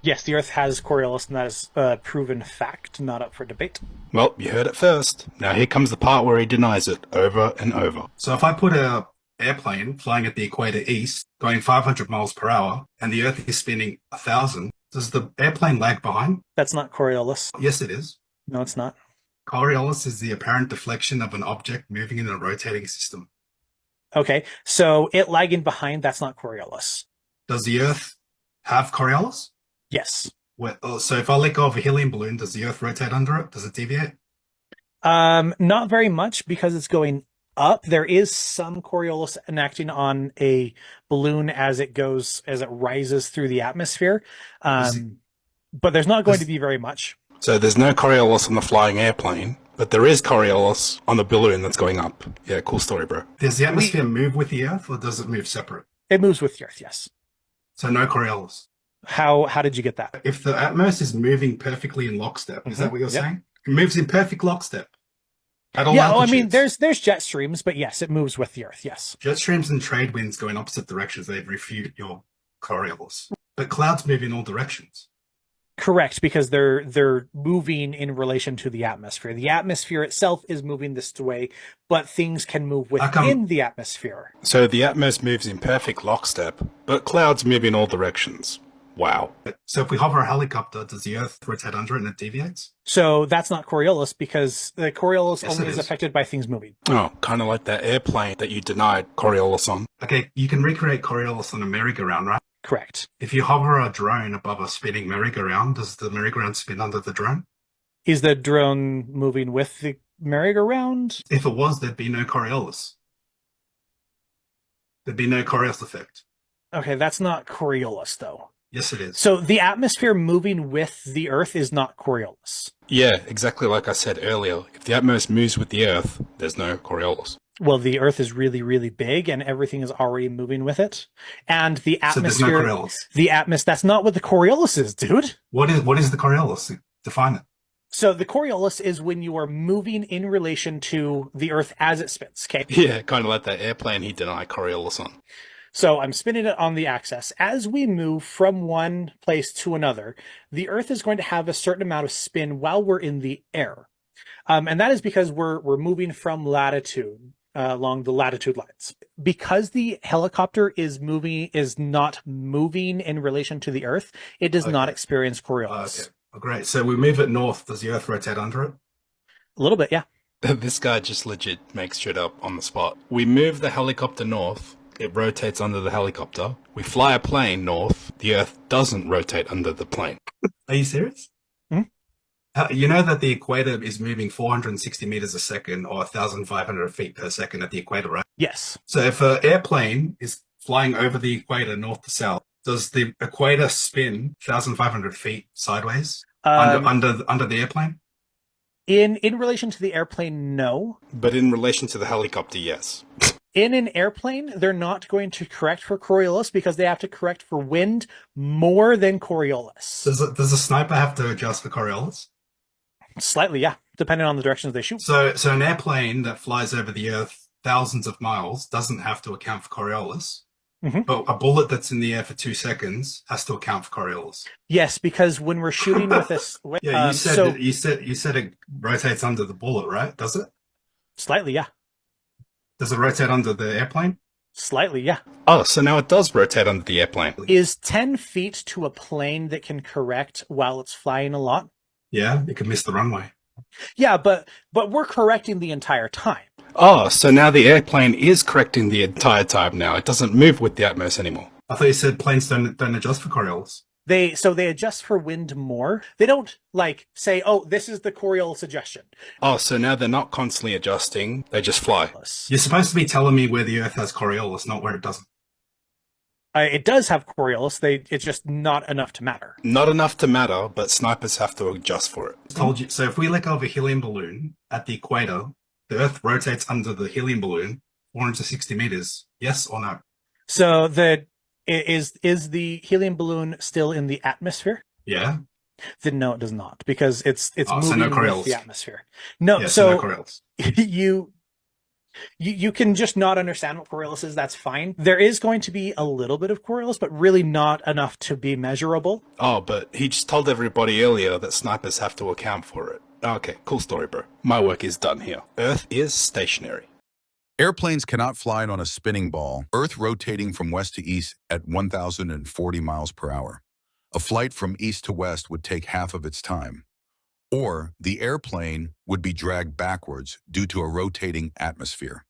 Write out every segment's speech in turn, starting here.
Yes, the Earth has Coriolis, and that is a proven fact, not up for debate. Well, you heard it first. Now here comes the part where he denies it over and over. So if I put a airplane flying at the equator east, going 500 miles per hour, and the Earth is spinning 1,000, does the airplane lag behind? That's not Coriolis. Yes, it is. No, it's not. Coriolis is the apparent deflection of an object moving in a rotating system. Okay, so it lagging behind, that's not Coriolis. Does the Earth have Coriolis? Yes. So if I let go of a helium balloon, does the Earth rotate under it? Does it deviate? Not very much because it's going up. There is some Coriolis enacting on a balloon as it rises through the atmosphere. But there's not going to be very much. So there's no Coriolis on the flying airplane, but there is Coriolis on the balloon that's going up. Yeah, cool story, bro. Does the atmosphere move with the Earth, or does it move separate? It moves with the Earth, yes. So no Coriolis. How did you get that? If the atmosphere is moving perfectly in lockstep, is that what you're saying? It moves in perfect lockstep. At all altitudes. I mean, there's jet streams, but yes, it moves with the Earth, yes. Jet streams and trade winds go in opposite directions. They refute your Coriolis. But clouds move in all directions. Correct, because they're moving in relation to the atmosphere. The atmosphere itself is moving this way, but things can move within the atmosphere. So the atmosphere moves in perfect lockstep, but clouds move in all directions. Wow. So if we hover a helicopter, does the Earth rotate under it and it deviates? So that's not Coriolis, because the Coriolis only is affected by things moving. Oh, kind of like that airplane that you denied Coriolis on. Okay, you can recreate Coriolis on a merry-go-round, right? Correct. If you hover a drone above a spinning merry-go-round, does the merry-go-round spin under the drone? Is the drone moving with the merry-go-round? If it was, there'd be no Coriolis. There'd be no Coriolis effect. Okay, that's not Coriolis, though. Yes, it is. So the atmosphere moving with the Earth is not Coriolis. Yeah, exactly like I said earlier. If the atmosphere moves with the Earth, there's no Coriolis. Well, the Earth is really, really big, and everything is already moving with it. And the atmosphere... So there's no Coriolis. That's not what the Coriolis is, dude. What is the Coriolis? Define it. So the Coriolis is when you are moving in relation to the Earth as it spins, okay? Yeah, kind of like that airplane he denied Coriolis on. So I'm spinning it on the axis. As we move from one place to another, the Earth is going to have a certain amount of spin while we're in the air. And that is because we're moving from latitude along the latitude lines. Because the helicopter is not moving in relation to the Earth, it does not experience Coriolis. Okay. Oh, great. So we move it north. Does the Earth rotate under it? A little bit, yeah. This guy just legit makes shit up on the spot. We move the helicopter north. It rotates under the helicopter. We fly a plane north. The Earth doesn't rotate under the plane. Are you serious? You know that the equator is moving 460 meters a second or 1,500 feet per second at the equator, right? Yes. So if an airplane is flying over the equator north to south, does the equator spin 1,500 feet sideways under the airplane? In relation to the airplane, no. But in relation to the helicopter, yes. In an airplane, they're not going to correct for Coriolis because they have to correct for wind more than Coriolis. Does a sniper have to adjust for Coriolis? Slightly, yeah, depending on the directions they shoot. So an airplane that flies over the Earth thousands of miles doesn't have to account for Coriolis. But a bullet that's in the air for 2 seconds has to account for Coriolis. Yes, because when we're shooting with this, yeah, you said it rotates under the bullet, right? Does it? Slightly, yeah. Does it rotate under the airplane? Slightly, yeah. Oh, so now it does rotate under the airplane. Is 10 feet to a plane that can correct while it's flying a lot? Yeah, it could miss the runway. Yeah, but we're correcting the entire time. Oh, so now the airplane is correcting the entire time now. It doesn't move with the atmosphere anymore. I thought you said planes don't adjust for Coriolis. They adjust for wind more. They don't say, oh, this is the Coriolis suggestion. Oh, so now they're not constantly adjusting. They just fly. You're supposed to be telling me where the Earth has Coriolis, not where it doesn't. It does have Coriolis. It's just not enough to matter. Not enough to matter, but snipers have to adjust for it. Told you. So if we let go of a helium balloon at the equator, the Earth rotates under the helium balloon 460 meters. Yes or no? So is the helium balloon still in the atmosphere? Yeah. Then no, it does not, because it's moving so no with Coriolis. the atmosphere. No, Yeah, so no Coriolis. You can just not understand what Coriolis is. That's fine. There is going to be a little bit of Coriolis, but really not enough to be measurable. Oh, but he just told everybody earlier that snipers have to account for it. Okay, cool story, bro. My work is done here. Earth is stationary. Airplanes cannot fly on a spinning ball, Earth rotating from west to east at 1,040 miles per hour. A flight from east to west would take half of its time. Or the airplane would be dragged backwards due to a rotating atmosphere.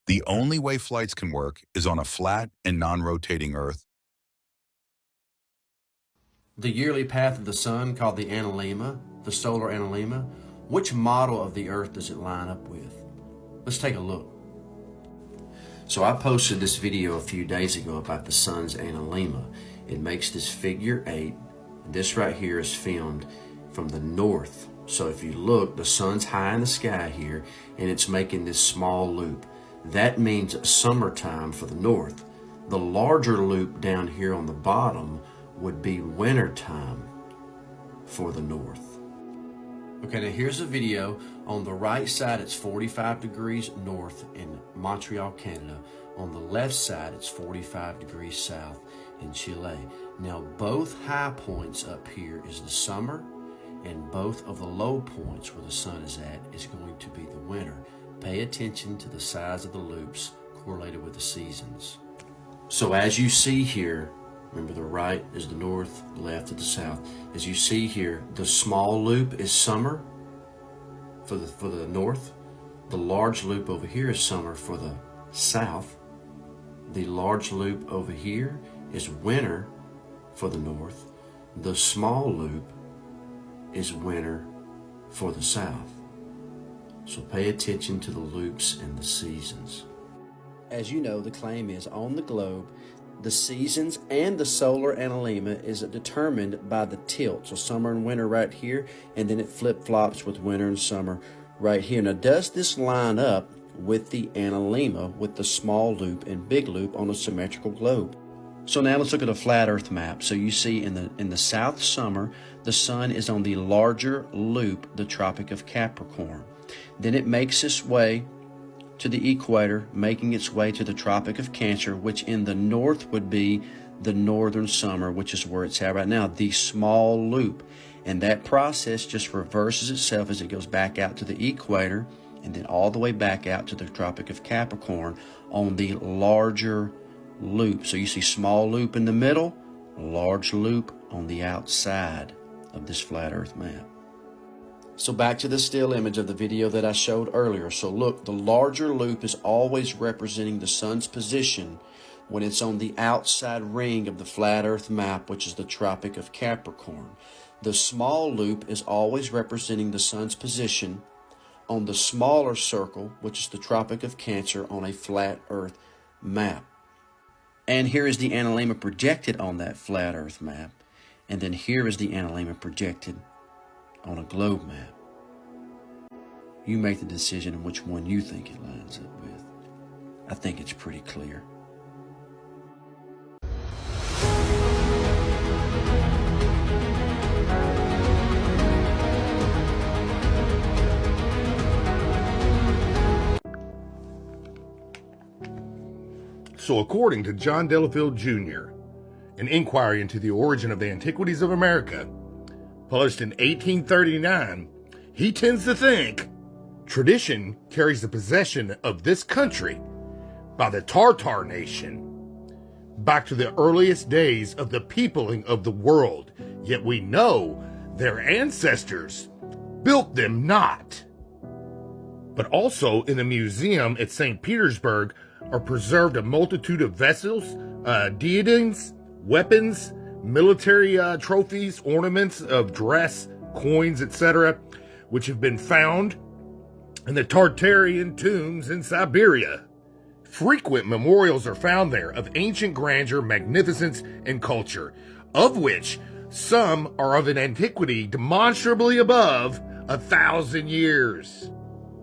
The only way flights can work is on a flat and non-rotating Earth. The yearly path of the sun, called the analemma, the solar analemma, which model of the Earth does it line up with? Let's take a look. So I posted this video a few days ago about the sun's analemma. It makes this figure 8. This right here is filmed from the north. So if you look, the sun's high in the sky here, and it's making this small loop. That means summertime for the north. The larger loop down here on the bottom would be wintertime for the north. Okay, now here's a video. On the right side, it's 45 degrees north in Montreal, Canada. On the left side, it's 45 degrees south in Chile. Now, both high points up here is the summer, and both of the low points where the sun is at is going to be the winter. Pay attention to the size of the loops correlated with the seasons. So as you see here, remember the right is the north, the left is the south. As you see here, the small loop is summer for the north. The large loop over here is summer for the south. The large loop over here is winter for the north. The small loop is winter for the south. So pay attention to the loops and the seasons. As you know, the claim is on the globe, the seasons and the solar analemma is determined by the tilt. So summer and winter right here, and then it flip-flops with winter and summer right here. Now, does this line up with the analemma, with the small loop and big loop on a symmetrical globe? So now let's look at a flat Earth map. So you see in the south summer, the sun is on the larger loop, the Tropic of Capricorn. Then it makes its way to the equator, making its way to the Tropic of Cancer, which in the north would be the northern summer, which is where it's at right now, the small loop. And that process just reverses itself as it goes back out to the equator and then all the way back out to the Tropic of Capricorn on the larger loop. So you see small loop in the middle, large loop on the outside of this flat Earth map. So back to the still image of the video that I showed earlier. So look, the larger loop is always representing the sun's position when it's on the outside ring of the flat Earth map, which is the Tropic of Capricorn. The small loop is always representing the sun's position on the smaller circle, which is the Tropic of Cancer on a flat Earth map. And here is the analemma projected on that flat Earth map. And then here is the analemma projected on a globe map. You make the decision on which one you think it lines up with. I think it's pretty clear. So according to John Delafield Jr., an inquiry into the origin of the antiquities of America, published in 1839, he tends to think tradition carries the possession of this country by the Tartar nation back to the earliest days of the peopling of the world, yet we know their ancestors built them not. But also in the museum at St. Petersburg are preserved a multitude of vessels, diadems, weapons, military trophies, ornaments of dress, coins, etc., which have been found in the Tartarian tombs in Siberia. Frequent memorials are found there of ancient grandeur, magnificence, and culture, of which some are of an antiquity demonstrably above 1,000 years.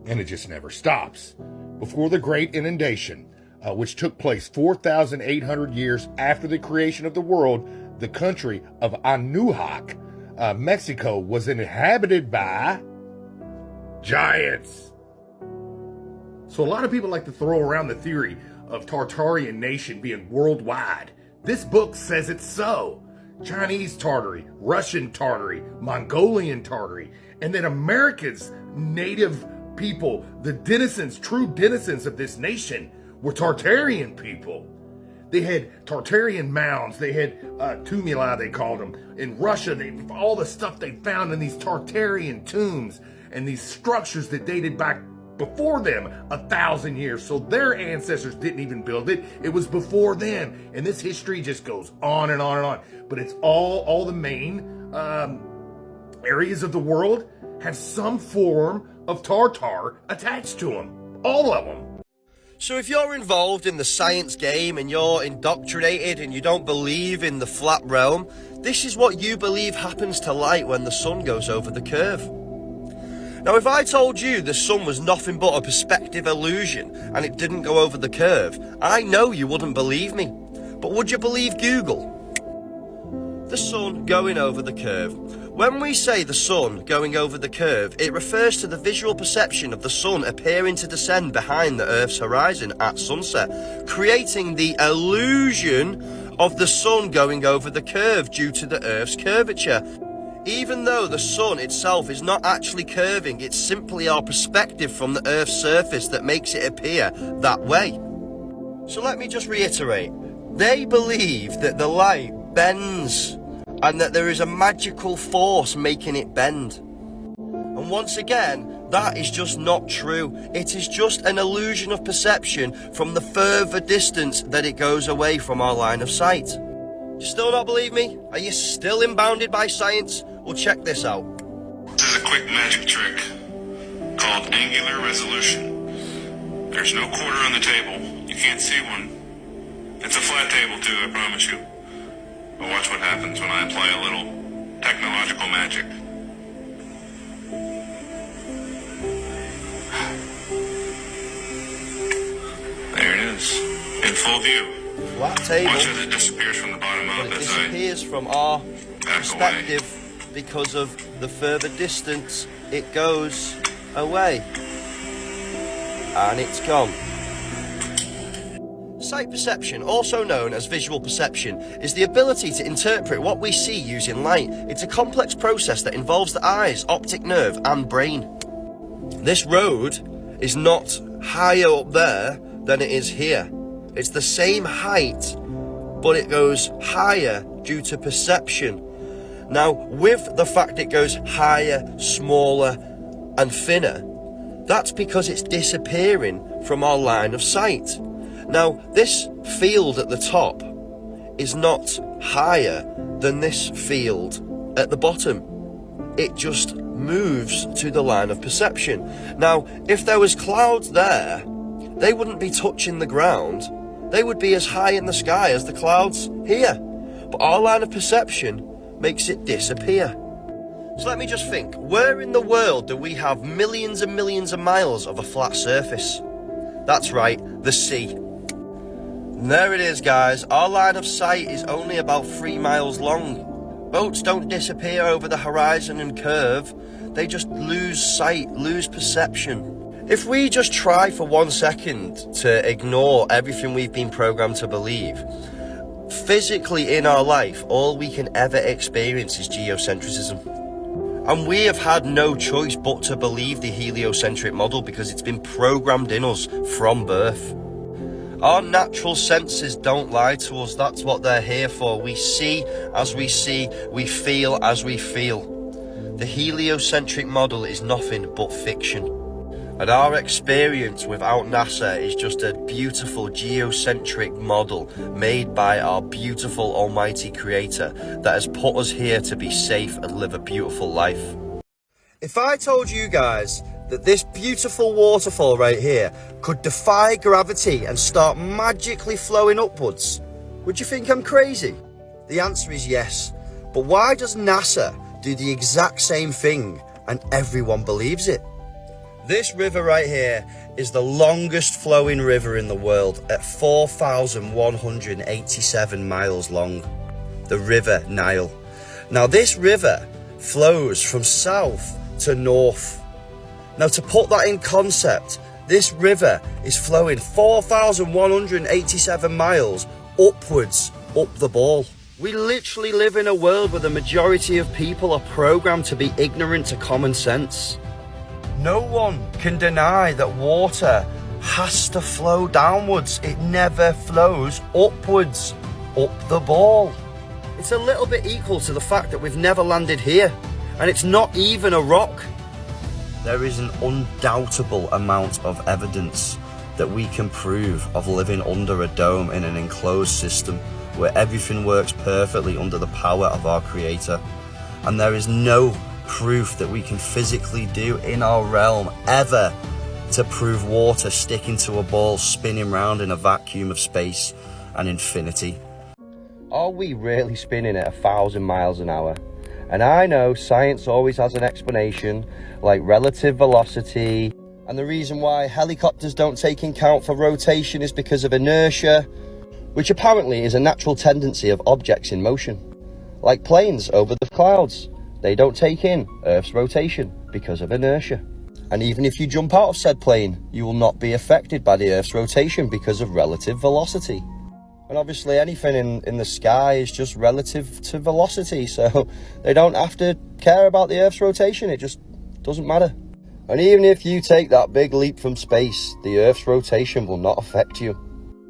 And it just never stops. Before the Great Inundation, which took place 4,800 years after the creation of the world, the country of Anuhak, Mexico, was inhabited by giants. So a lot of people like to throw around the theory of Tartarian nation being worldwide. This book says it's so. Chinese Tartary, Russian Tartary, Mongolian Tartary, and then America's native people, the denizens, true denizens of this nation, were Tartarian people. They had Tartarian mounds, they had tumuli, they called them. In Russia, all the stuff they found in these Tartarian tombs and these structures that dated back before them 1,000 years. So their ancestors didn't even build it. It was before them. And this history just goes on and on and on. But it's all the main areas of the world have some form of Tartar attached to them. All of them. So if you're involved in the science game and you're indoctrinated and you don't believe in the flat realm, this is what you believe happens to light when the sun goes over the curve. Now, if I told you the sun was nothing but a perspective illusion and it didn't go over the curve, I know you wouldn't believe me. But would you believe Google? The sun going over the curve. When we say the sun going over the curve, it refers to the visual perception of the sun appearing to descend behind the Earth's horizon at sunset, creating the illusion of the sun going over the curve due to the Earth's curvature. Even though the sun itself is not actually curving, it's simply our perspective from the Earth's surface that makes it appear that way. So let me just reiterate. They believe that the light bends and that there is a magical force making it bend. And once again, that is just not true. It is just an illusion of perception from the further distance that it goes away from our line of sight. You still not believe me? Are you still imbounded by science? Well, check this out. This is a quick magic trick called angular resolution. There's no quarter on the table. You can't see one. It's a flat table too, I promise you. But watch what happens when I apply a little technological magic. There it is, in full view. Flat table. Watch as it disappears from the bottom up It as disappears from our back perspective away. because of the further distance it goes away. And it's gone. Sight perception, also known as visual perception, is the ability to interpret what we see using light. It's a complex process that involves the eyes, optic nerve, and brain. This road is not higher up there than it is here. It's the same height, but it goes higher due to perception. Now, with the fact it goes higher, smaller, and thinner, that's because it's disappearing from our line of sight. Now, this field at the top is not higher than this field at the bottom. It just moves to the line of perception. Now, if there was clouds there, they wouldn't be touching the ground. They would be as high in the sky as the clouds here. But our line of perception makes it disappear. So let me just think, where in the world do we have millions and millions of miles of a flat surface? That's right, the sea. And there it is, guys. Our line of sight is only about 3 miles long. Boats don't disappear over the horizon and curve. They just lose sight, lose perception. If we just try for 1 second to ignore everything we've been programmed to believe, physically in our life, all we can ever experience is geocentrism. And we have had no choice but to believe the heliocentric model because it's been programmed in us from birth. Our natural senses don't lie to us. That's what they're here for. We see as we see, we feel as we feel. The heliocentric model is nothing but fiction. And our experience without NASA is just a beautiful geocentric model made by our beautiful almighty creator that has put us here to be safe and live a beautiful life. If I told you guys that this beautiful waterfall right here could defy gravity and start magically flowing upwards, would you think I'm crazy? The answer is yes. But why does NASA do the exact same thing and everyone believes it? This river right here is the longest flowing river in the world at 4,187 miles long. The River Nile. Now this river flows from south to north. Now to put that in concept, This river is flowing 4,187 miles upwards up the ball. We literally live in a world where the majority of people are programmed to be ignorant to common sense. No one can deny that water has to flow downwards. It never flows upwards, up the ball. It's a little bit equal to the fact that we've never landed here, and it's not even a rock. There is an undoubtable amount of evidence that we can prove of living under a dome in an enclosed system where everything works perfectly under the power of our Creator. And there is no proof that we can physically do in our realm ever to prove water sticking to a ball spinning round in a vacuum of space and infinity. Are we really spinning at 1,000 miles an hour? And I know science always has an explanation, like relative velocity, and the reason why helicopters don't take in count for rotation is because of inertia, which apparently is a natural tendency of objects in motion. Like planes over the clouds, they don't take in Earth's rotation because of inertia. And even if you jump out of said plane, you will not be affected by the Earth's rotation because of relative velocity. And obviously anything in the sky is just relative to velocity, so they don't have to care about the Earth's rotation, it just doesn't matter. And even if you take that big leap from space, the Earth's rotation will not affect you.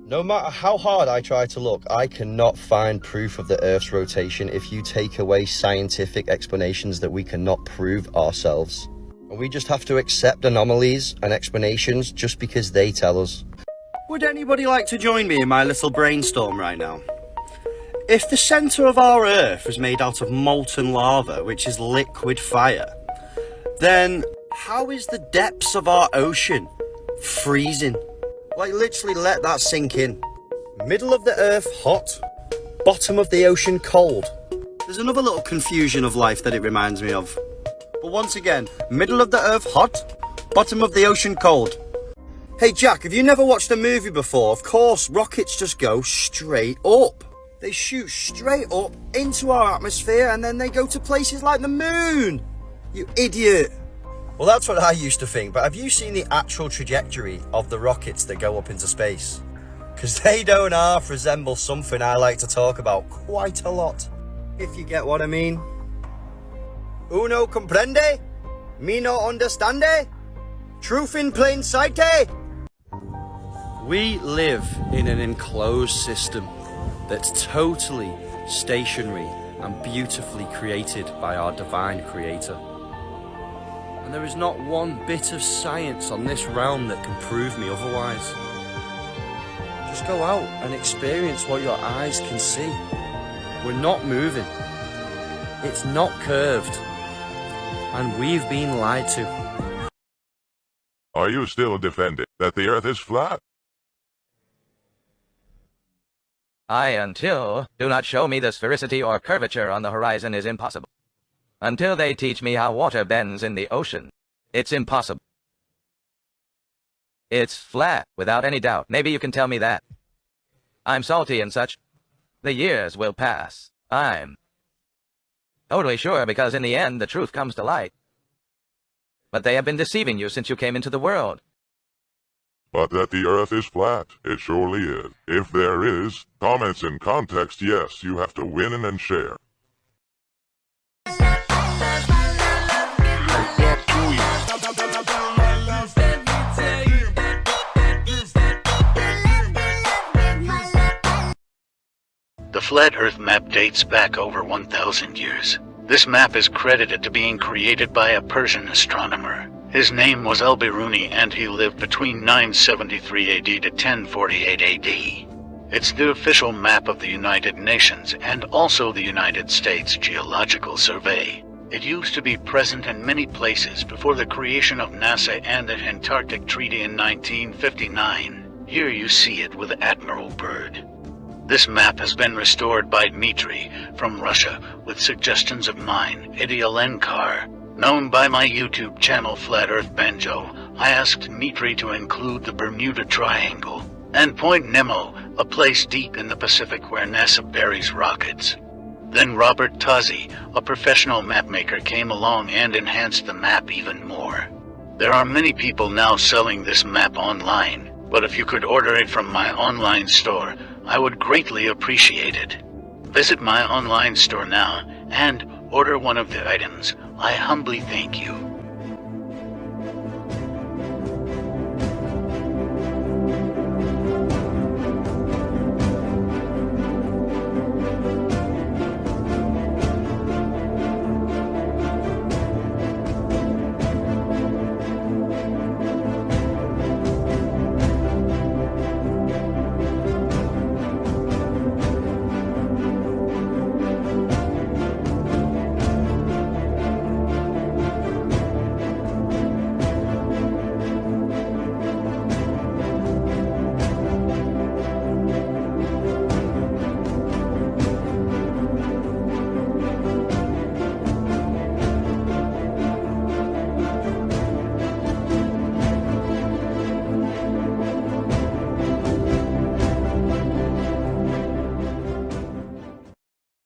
No matter how hard I try to look, I cannot find proof of the Earth's rotation if you take away scientific explanations that we cannot prove ourselves. And we just have to accept anomalies and explanations just because they tell us. Would anybody like to join me in my little brainstorm right now? If the centre of our Earth is made out of molten lava, which is liquid fire, then how is the depths of our ocean freezing? Like, literally let that sink in. Middle of the Earth hot, bottom of the ocean cold. There's another little confusion of life that it reminds me of. But once again, middle of the Earth hot, bottom of the ocean cold. Hey Jack, have you never watched a movie before? Of course, rockets just go straight up. They shoot straight up into our atmosphere and then they go to places like the moon. You idiot. Well, that's what I used to think, but have you seen the actual trajectory of the rockets that go up into space? Because they don't half resemble something I like to talk about quite a lot, if you get what I mean. Uno comprende? Me no understande? Truth in plain sight? We live in an enclosed system that's totally stationary and beautifully created by our divine Creator. And there is not one bit of science on this realm that can prove me otherwise. Just go out and experience what your eyes can see. We're not moving. It's not curved. And we've been lied to. Are you still defending that the Earth is flat? Until do not show me the sphericity or curvature on the horizon is impossible. Until they teach me how water bends in the ocean, it's impossible. It's flat, without any doubt. Maybe you can tell me that. I'm salty and such. The years will pass. I'm totally sure, because in the end, the truth comes to light. But they have been deceiving you since you came into the world. But that the Earth is flat, it surely is. If there is, comments in context, yes, you have to win and share. The flat Earth map dates back over 1,000 years. This map is credited to being created by a Persian astronomer. His name was Al-Biruni, and he lived between 973 AD to 1048 AD. It's the official map of the United Nations and also the United States Geological Survey. It used to be present in many places before the creation of NASA and the Antarctic Treaty in 1959. Here you see it with Admiral Byrd. This map has been restored by Dmitry from Russia with suggestions of mine, Idialenkar. Known by my YouTube channel Flat Earth Banjo, I asked Dmitry to include the Bermuda Triangle and Point Nemo, a place deep in the Pacific where NASA buries rockets. Then Robert Tozzi, a professional mapmaker, came along and enhanced the map even more. There are many people now selling this map online, but if you could order it from my online store, I would greatly appreciate it. Visit my online store now and order one of the items. I humbly thank you.